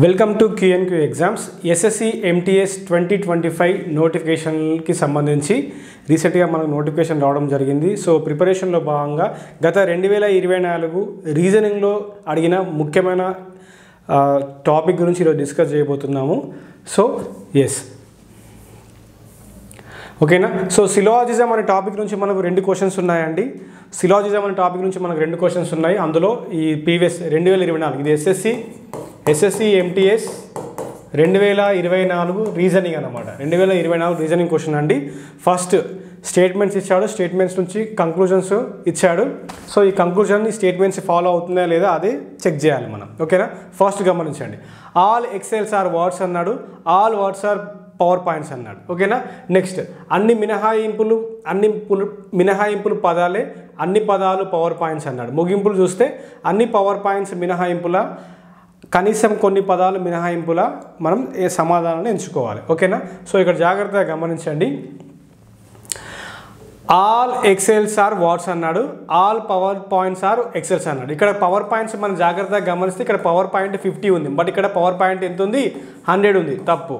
Welcome to క్యూఎన్క్యూ exams. SSC MTS 2025 నోటిఫికేషన్కి సంబంధించి రీసెంట్గా మనకు నోటిఫికేషన్ రావడం జరిగింది. సో ప్రిపరేషన్లో భాగంగా గత 2024 రీజనింగ్లో అడిగిన ముఖ్యమైన టాపిక్ గురించి ఈరోజు డిస్కస్ చేయబోతున్నాము. సో ఓకేనా. సో సిలాజిజం అనే టాపిక్ నుంచి మనకు 2 క్వశ్చన్స్ ఉన్నాయండి. సిలాజిజం అనే టాపిక్ నుంచి మనకు 2 క్వశ్చన్స్ ఉన్నాయి. అందులో ఈ ప్రీవియస్ 2024 ఇది ఎస్ఎస్సి ఎంటీఎస్ 2024 రీజనింగ్ అనమాట. 2024 రీజనింగ్ క్వశ్చన్ అండి. ఫస్ట్ స్టేట్మెంట్స్ ఇచ్చాడు, స్టేట్మెంట్స్ నుంచి కంక్లూజన్స్ ఇచ్చాడు. సో ఈ కంక్లూజన్ని స్టేట్మెంట్స్ ఫాలో అవుతుందా లేదా అదే చెక్ చేయాలి మనం. ఓకేనా. ఫస్ట్ గమనించండి, ఆల్ ఎక్సెల్స్ ఆర్ వర్డ్స్ అన్నాడు, all words are power points అన్నాడు. ఓకేనా. నెక్స్ట్ అన్ని మినహాయింపులు పదాలే, అన్ని పదాలు పవర్ పాయింట్స్ అన్నాడు. ముగింపులు చూస్తే అన్ని పవర్ పాయింట్స్ మినహాయింపుల, కనీసం కొన్ని పదాలు మినహాయింపుల మనం ఏ సమాధానాన్ని ఎంచుకోవాలి. ఓకేనా. సో ఇక్కడ జాగ్రత్తగా గమనించండి, ఆల్ ఎక్సెల్స్ ఆర్ వర్డ్స్ అన్నాడు, all power points are excels అన్నాడు. ఇక్కడ పవర్ పాయింట్స్ మనం జాగ్రత్తగా గమనిస్తే ఇక్కడ పవర్ పాయింట్ 50 ఉంది, బట్ ఇక్కడ పవర్ పాయింట్ ఎంత ఉంది, 100 ఉంది. తప్పు.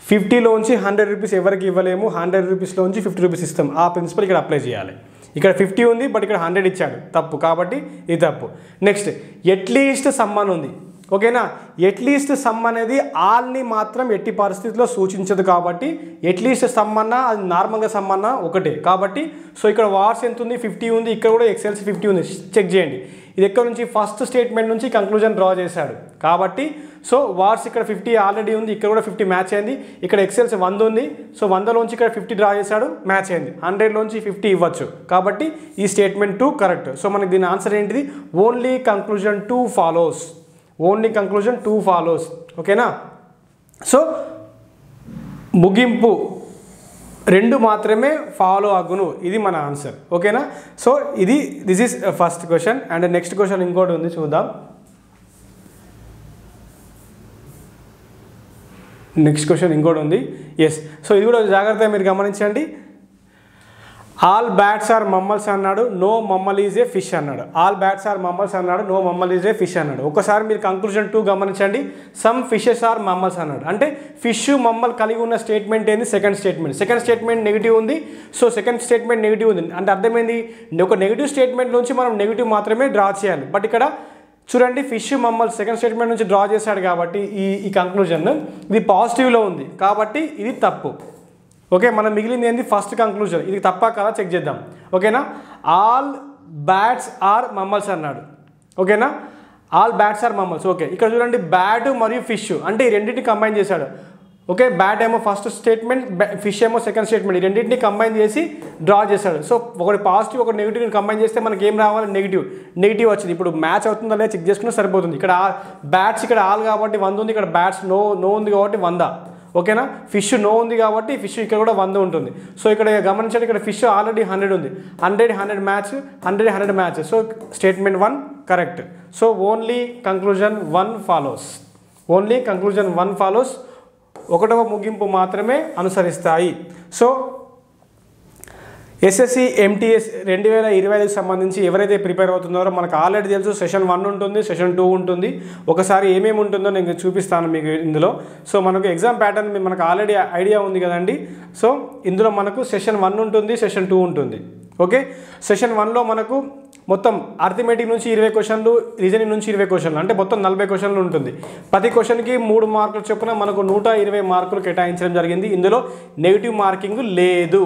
50లోంచి 100 రూపీస్ ఎవరికి ఇవ్వలేము, 100 రూపీస్లోంచి 50 రూపీస్ ఇస్తాం. ఆ ప్రిన్సిపల్ ఇక్కడ అప్లై చేయాలి. ఇక్కడ 50 ఉంది, బట్ ఇక్కడ 100 ఇచ్చాడు. తప్పు. కాబట్టి ఇది తప్పు. నెక్స్ట్ ఎట్లీస్ట్ సమ్ అని ఉంది. ఓకేనా. ఎట్లీస్ట్ సమ్ అనేది ఆల్ని మాత్రం ఎట్టి పరిస్థితిలో సూచించదు. కాబట్టి ఎట్లీస్ట్ సమ్ అన్నా అది నార్మల్గా సమ్ అన్నా ఒకటే. కాబట్టి సో ఇక్కడ వార్స్ ఎంత ఉంది, 50 ఉంది. ఇక్కడ కూడా ఎక్సెల్స్ 50 ఉంది. చెక్ చేయండి. ఇది ఎక్కడ నుంచి, ఫస్ట్ స్టేట్మెంట్ నుంచి కంక్లూజన్ డ్రా చేశాడు. కాబట్టి సో వార్స్ ఇక్కడ 50 ఆల్రెడీ ఉంది, ఇక్కడ కూడా 50 మ్యాచ్ అయింది. ఇక్కడ ఎక్సెల్స్ 100 ఉంది. సో 100లోంచి ఇక్కడ 50 డ్రా చేశాడు, మ్యాచ్ అయింది. 100లోంచి 50 ఇవ్వచ్చు. కాబట్టి ఈ స్టేట్మెంట్ 2 కరెక్ట్. సో మనకి దీని ఆన్సర్ ఏంటిది, only conclusion 2 follows. Only conclusion 2 follows. ఓకేనా. సో ముగింపు 2 మాత్రమే ఫాలో అగును. ఇది మన ఆన్సర్. ఓకేనా. So this is first question. And next question ఇంకోటి ఉంది, చూద్దాం. నెక్స్ట్ క్వశ్చన్ ఇంకోటి ఉంది. సో ఇది కూడా జాగ్రత్తగా మీరు గమనించండి. ఆల్ బ్యాట్స్ ఆర్ మమ్మల్స్ అన్నాడు, నో మమ్మల్ ఈజ్ ఏ ఫిష్ అన్నాడు. ఆల్ బ్యాట్స్ ఆర్ మమ్మల్స్ అన్నాడు, నో మమ్మల్ ఈజ్ ఏ ఫిష్ అన్నాడు. ఒకసారి మీరు కంక్లూజన్ 2 గమనించండి. సమ్ ఫిషెస్ ఆర్ మమ్మల్స్ అన్నాడు. అంటే ఫిష్ మమ్మల్ కలిగి ఉన్న స్టేట్మెంట్ ఏంది, సెకండ్ స్టేట్మెంట్ నెగిటివ్ ఉంది. సో సెకండ్ స్టేట్మెంట్ నెగిటివ్ ఉంది అంటే అర్థమైంది, ఒక నెగిటివ్ స్టేట్మెంట్ నుంచి మనం నెగిటివ్ మాత్రమే డ్రా చేయాలి. బట్ ఇక్కడ చూడండి, ఫిష్ మమ్మల్స్ సెకండ్ స్టేట్మెంట్ నుంచి డ్రా చేశాడు. కాబట్టి ఈ కంక్లూజన్ ఇది పాజిటివ్లో ఉంది. కాబట్టి ఇది తప్పు. ఓకే. మనం మిగిలింది ఏంది, ఫస్ట్ కంక్లూజన్. ఇది తప్ప కదా చెక్ చేద్దాం. ఓకేనా. ఆల్ బ్యాట్స్ ఆర్ మమ్మల్స్ అన్నాడు. ఓకేనా. All bats are mammals. Okay. ఇక్కడ చూడండి, బ్యాట్ మరియు ఫిష్ అంటే ఈ రెండింటిని కంబైన్ చేశాడు. ఓకే. బ్యాట్ ఏమో ఫస్ట్ స్టేట్మెంట్, ఫిష్ ఏమో సెకండ్ స్టేట్మెంట్. ఈ రెండింటిని కంబైన్ చేసి డ్రా చేశాడు. సో ఒకటి పాజిటివ్, ఒకటి నెగిటివ్ని కంబైన్ చేస్తే మనకి ఏం రావాలి, నెగిటివ్ వచ్చింది. ఇప్పుడు మ్యాచ్ అవుతుందా లేదా చెక్ చేసుకున్నా సరిపోతుంది. ఇక్కడ బ్యాట్స్ ఇక్కడ ఆల్ కాబట్టి 100 ఉంది, ఇక్కడ బ్యాట్స్ నో ఉంది కాబట్టి 100. ఓకేనా. ఫిష్ నో ఉంది కాబట్టి ఫిష్ ఇక్కడ కూడా 100 ఉంటుంది. సో ఇక్కడ గమనించండి, ఇక్కడ ఫిష్ ఆల్రెడీ 100 ఉంది. 100 match, 100 match. So statement 1 correct. So only conclusion 1 follows. Only conclusion 1 follows. 1వ ముగింపు మాత్రమే అనుసరిస్తాయి. సో ఎస్ఎస్సి ఎంటీఎస్ 2025కి సంబంధించి ఎవరైతే ప్రిపేర్ అవుతున్నారో మనకు ఆల్రెడీ తెలుసు, సెషన్ 1 ఉంటుంది, సెషన్ 2 ఉంటుంది. ఒకసారి ఏమేమి ఉంటుందో నేను చూపిస్తాను మీకు ఇందులో. సో మనకు ఎగ్జామ్ ప్యాటర్న్ మనకు ఆల్రెడీ ఐడియా ఉంది కదండి. సో ఇందులో మనకు సెషన్ 1 ఉంటుంది, సెషన్ 2 ఉంటుంది. ఓకే. సెషన్ 1లో మనకు మొత్తం అర్థమెటిక్ నుంచి 20 క్వశ్చన్లు, రీజనింగ్ నుంచి 20 క్వశ్చన్లు, అంటే మొత్తం 40 క్వశ్చన్లు ఉంటుంది. ప్రతి క్వశ్చన్కి 3 మార్కులు చొప్పున మనకు 120 మార్కులు కేటాయించడం జరిగింది. ఇందులో నెగిటివ్ మార్కింగ్ లేదు.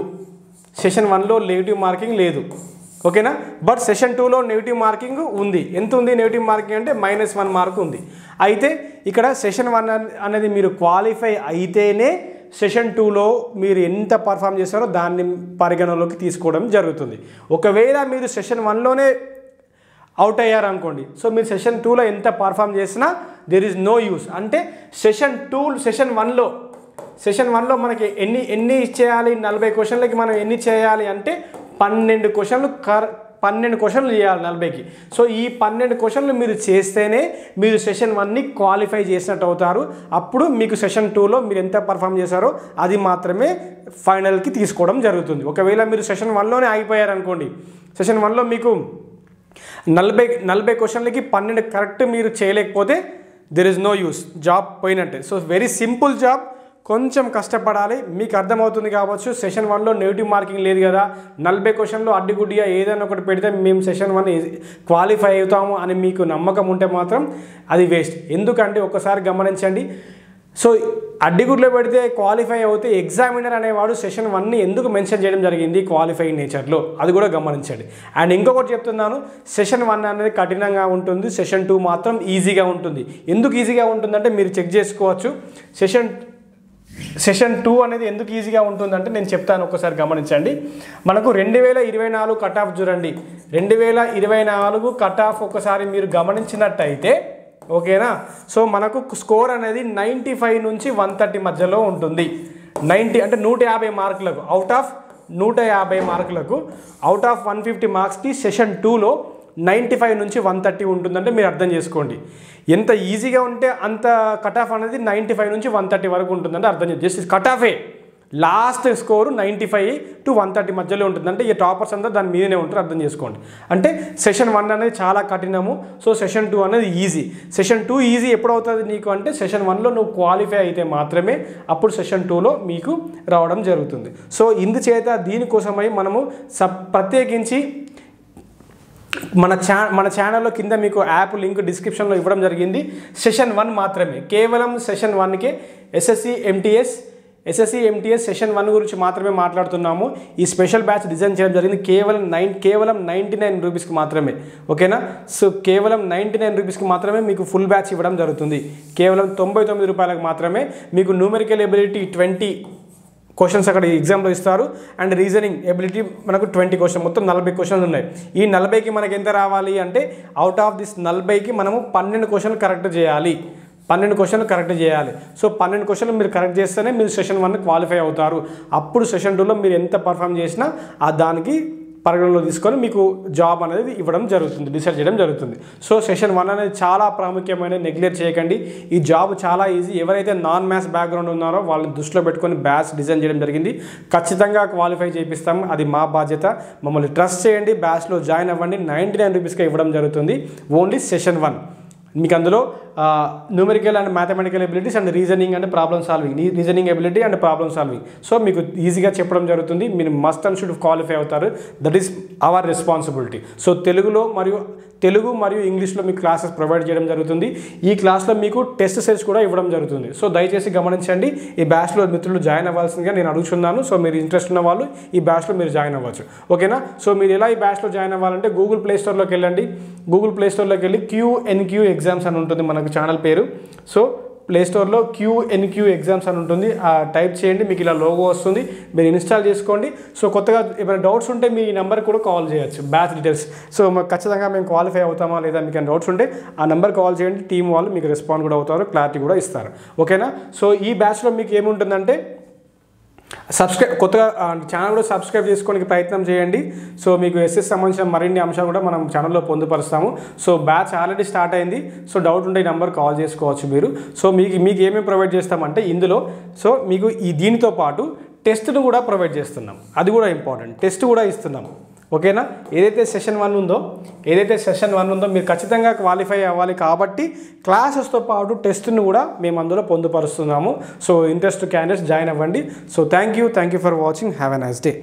సెషన్ 1లో నెగిటివ్ మార్కింగ్ లేదు. ఓకేనా. బట్ సెషన్ 2లో నెగిటివ్ మార్కింగ్ ఉంది. ఎంత ఉంది నెగిటివ్ మార్కింగ్ అంటే -1 మార్క్ ఉంది. అయితే ఇక్కడ సెషన్ 1 అనేది మీరు క్వాలిఫై అయితేనే సెషన్ 2లో మీరు ఎంత పర్ఫామ్ చేస్తారో దాన్ని పరిగణలోకి తీసుకోవడం జరుగుతుంది. ఒకవేళ మీరు సెషన్ 1లోనే అవుట్ అయ్యారనుకోండి, సో మీరు సెషన్ 2లో ఎంత పర్ఫామ్ చేసినా దెర్ ఈజ్ నో యూస్. అంటే సెషన్ 1లో మనకి ఎన్ని చేయాలి, 40 క్వశ్చన్లకి మనం ఎన్ని చేయాలి అంటే 12 క్వశ్చన్లు చేయాలి 40కి. సో ఈ 12 క్వశ్చన్లు మీరు చేస్తేనే మీరు సెషన్ 1ని క్వాలిఫై చేసినట్టు అవుతారు. అప్పుడు మీకు సెషన్ 2లో మీరు ఎంత పర్ఫామ్ చేశారో అది మాత్రమే ఫైనల్కి తీసుకోవడం జరుగుతుంది. ఒకవేళ మీరు సెషన్ 1లోనే ఆగిపోయారనుకోండి, సెషన్ 1లో మీకు 40 క్వశ్చన్లకి 12 కరెక్ట్ మీరు చేయలేకపోతే there is no use, job పోయినట్టే. సో వెరీ సింపుల్ జాబ్, కొంచెం కష్టపడాలి. మీకు అర్థమవుతుంది కావచ్చు, సెషన్ 1లో నెగిటివ్ మార్కింగ్ లేదు కదా, 40 క్వశ్చన్లు అడ్డిగుడ్డిగా ఏదైనా ఒకటి పెడితే మేము సెషన్ 1 క్వాలిఫై అవుతాము అని మీకు నమ్మకం ఉంటే మాత్రం అది వేస్ట్. ఎందుకంటే ఒకసారి గమనించండి, సో అడ్డిగుడ్లో పెడితే క్వాలిఫై అవుతే ఎగ్జామినర్ అనేవాడు సెషన్ 1ని ఎందుకు మెన్షన్ చేయడం జరిగింది క్వాలిఫై నేచర్లో, అది కూడా గమనించండి. అండ్ ఇంకొకటి చెప్తున్నాను, సెషన్ 1 అనేది కఠినంగా ఉంటుంది, సెషన్ 2 మాత్రం ఈజీగా ఉంటుంది. ఎందుకు ఈజీగా ఉంటుందంటే మీరు చెక్ చేసుకోవచ్చు. సెషన్ 2 అనేది ఎందుకు ఈజీగా ఉంటుందంటే నేను చెప్తాను, ఒకసారి గమనించండి. మనకు 2024 కట్ ఆఫ్ చూడండి, 2024 కట్ ఆఫ్ ఒకసారి మీరు గమనించినట్టయితే ఓకేనా. సో మనకు స్కోర్ అనేది 95 నుంచి 130 మధ్యలో ఉంటుంది. 90 అంటే 150 మార్కులకు, అవుట్ ఆఫ్ 150 మార్కులకు, అవుట్ ఆఫ్ 150 మార్క్స్కి సెషన్ 2లో 95 నుంచి 130 ఉంటుందంటే మీరు అర్థం చేసుకోండి. ఎంత ఈజీగా ఉంటే అంత కట్ ఆఫ్ అనేది 95 నుంచి 130 వరకు ఉంటుందంటే అర్థం చేసుకోండి. జస్ట్ కట్ ఆఫే, లాస్ట్ స్కోరు 95 to 130 మధ్యలో ఉంటుంది. అంటే ఈ టాపర్స్ అంతా దాని మీదనే ఉంటారు, అర్థం చేసుకోండి. అంటే సెషన్ 1 అనేది చాలా కఠినము, సో సెషన్ 2 అనేది ఈజీ. సెషన్ 2 ఈజీ ఎప్పుడు అవుతుంది నీకు అంటే సెషన్ 1లో నువ్వు క్వాలిఫై అయితే మాత్రమే అప్పుడు సెషన్ 2లో మీకు రావడం జరుగుతుంది. సో ఇందుచేత దీనికోసమై మనము ప్రత్యేకించి మన ఛానల్లో కింద మీకు యాప్ లింక్ డిస్క్రిప్షన్లో ఇవ్వడం జరిగింది. సెషన్ 1 మాత్రమే, కేవలం సెషన్ 1కే ఎస్ఎస్సి ఎంటీఎస్ సెషన్ 1 గురించి మాత్రమే మాట్లాడుతున్నాము. ఈ స్పెషల్ బ్యాచ్ డిజైన్ చేయడం జరిగింది కేవలం 99 రూపీస్కి మాత్రమే, ఓకేనా. సో కేవలం 99 రూపీస్కి మాత్రమే మీకు ఫుల్ బ్యాచ్ ఇవ్వడం జరుగుతుంది. కేవలం 99 రూపాయలకు మాత్రమే మీకు న్యూమెరికల్ ఎబిలిటీ 20 క్వశ్చన్స్ అక్కడ ఎగ్జామ్లో ఇస్తారు. అండ్ రీజనింగ్ ఎబిలిటీ మనకు 20 క్వశ్చన్, మొత్తం 40 క్వశ్చన్స్ ఉన్నాయి. ఈ 40కి మనకి ఎంత రావాలి అంటే అవుట్ ఆఫ్ దిస్ 40కి మనము 12 క్వశ్చన్లు కరెక్ట్ చేయాలి. 12 క్వశ్చన్లు కరెక్ట్ చేయాలి. సో 12 క్వశ్చన్లు మీరు కరెక్ట్ చేస్తేనే మీరు సెషన్ 1 క్వాలిఫై అవుతారు. అప్పుడు సెషన్ 2లో మీరు ఎంత పర్ఫామ్ చేసినా ఆ దానికి పరిగణలో తీసుకొని మీకు జాబ్ అనేది ఇవ్వడం జరుగుతుంది, డిసైడ్ చేయడం జరుగుతుంది. సో సెషన్ 1 అనేది చాలా ప్రాముఖ్యమైన, నెగ్లెక్ట్ చేయకండి. ఈ జాబ్ చాలా ఈజీ. ఎవరైతే నాన్ మ్యాథ్స్ బ్యాక్గ్రౌండ్ ఉన్నారో వాళ్ళని దృష్టిలో పెట్టుకొని బ్యాచ్ డిజైన్ చేయడం జరిగింది. ఖచ్చితంగా క్వాలిఫై చేపిస్తాము, అది మా బాధ్యత. మమ్మల్ని ట్రస్ట్ చేయండి, బ్యాచ్లో జాయిన్ అవ్వండి. 99 రూపీస్కే ఇవ్వడం జరుగుతుంది, ఓన్లీ సెషన్ 1. మీకు అందులో numerical and mathematical abilities and reasoning and problem solving, reasoning ability and problem solving. So మీకు ఈజీగా చెప్పడం జరుగుతుంది. మీరు మస్ట్ అండ్ షుడ్ క్వాలిఫై అవుతారు. That is our responsibility. So Telugu మరియు ఇంగ్లీష్లో మీకు క్లాసెస్ ప్రొవైడ్ చేయడం జరుగుతుంది. ఈ క్లాస్లో మీకు టెస్ట్ సెట్స్ కూడా ఇవ్వడం జరుగుతుంది. సో దయచేసి గమనించండి, ఈ బ్యాచ్లో మిత్రులు జాయిన్ అవ్వాల్సిందిగా నేను అడుగుతున్నాను. సో మీరు ఇంట్రెస్ట్ ఉన్న వాళ్ళు ఈ బ్యాచ్లో మీరు జాయిన్ అవ్వచ్చు, ఓకేనా. సో మీరు ఎలా ఈ బ్యాచ్లో జాయిన్ అవ్వాలంటే గూగుల్ ప్లే స్టోర్లోకి వెళ్ళండి. గూగుల్ ప్లే స్టోర్లోకి వెళ్ళి QNQ ఎగ్జామ్స్ అని ఉంటుంది మనకు ఛానల్ పేరు. సో ప్లే స్టోర్లో QNQ ఎగ్జామ్స్ అని ఉంటుంది, టైప్ చేయండి, మీకు ఇలా లోగో వస్తుంది, మీరు ఇన్స్టాల్ చేసుకోండి. సో కొత్తగా ఏమైనా డౌట్స్ ఉంటే మీ నెంబర్ కూడా కాల్ చేయొచ్చు, బ్యాచ్ డీటెయిల్స్. సో ఖచ్చితంగా మేము క్వాలిఫై అవుతామా లేదా మీకు ఏమైనా డౌట్స్ ఉంటే ఆ నెంబర్ కాల్ చేయండి, టీం వాళ్ళు మీకు రెస్పాండ్ కూడా అవుతారు, క్లారిటీ కూడా ఇస్తారు, ఓకేనా. సో ఈ బ్యాచ్లో మీకు ఏముంటుందంటే కొత్తగా ఛానల్ కూడా సబ్స్క్రైబ్ చేసుకోవడానికి ప్రయత్నం చేయండి. సో మీకు ఎస్ఎస్ సంబంధించిన మరిన్ని అంశాలు కూడా మనం ఛానల్లో పొందుపరుస్తాము. సో బ్యాచ్ ఆల్రెడీ స్టార్ట్ అయింది. సో డౌట్ ఉంటే ఈ నెంబర్ కాల్ చేసుకోవచ్చు మీరు. సో మీకు ఏమేమి ప్రొవైడ్ చేస్తామంటే ఇందులో సో మీకు దీనితో పాటు టెస్ట్ను కూడా ప్రొవైడ్ చేస్తున్నాం, అది కూడా ఇంపార్టెంట్, టెస్ట్ కూడా ఇస్తున్నాం, ఓకేనా. ఏదైతే సెషన్ 1 ఉందో మీరు ఖచ్చితంగా క్వాలిఫై అవ్వాలి కాబట్టి క్లాసెస్తో పాటు టెస్ట్ను కూడా మేము అందులో పొందుపరుస్తున్నాము. సో ఇంట్రెస్ట్ క్యాండిడేట్స్ జాయిన్ అవ్వండి. So thank you for watching. Have a nice day.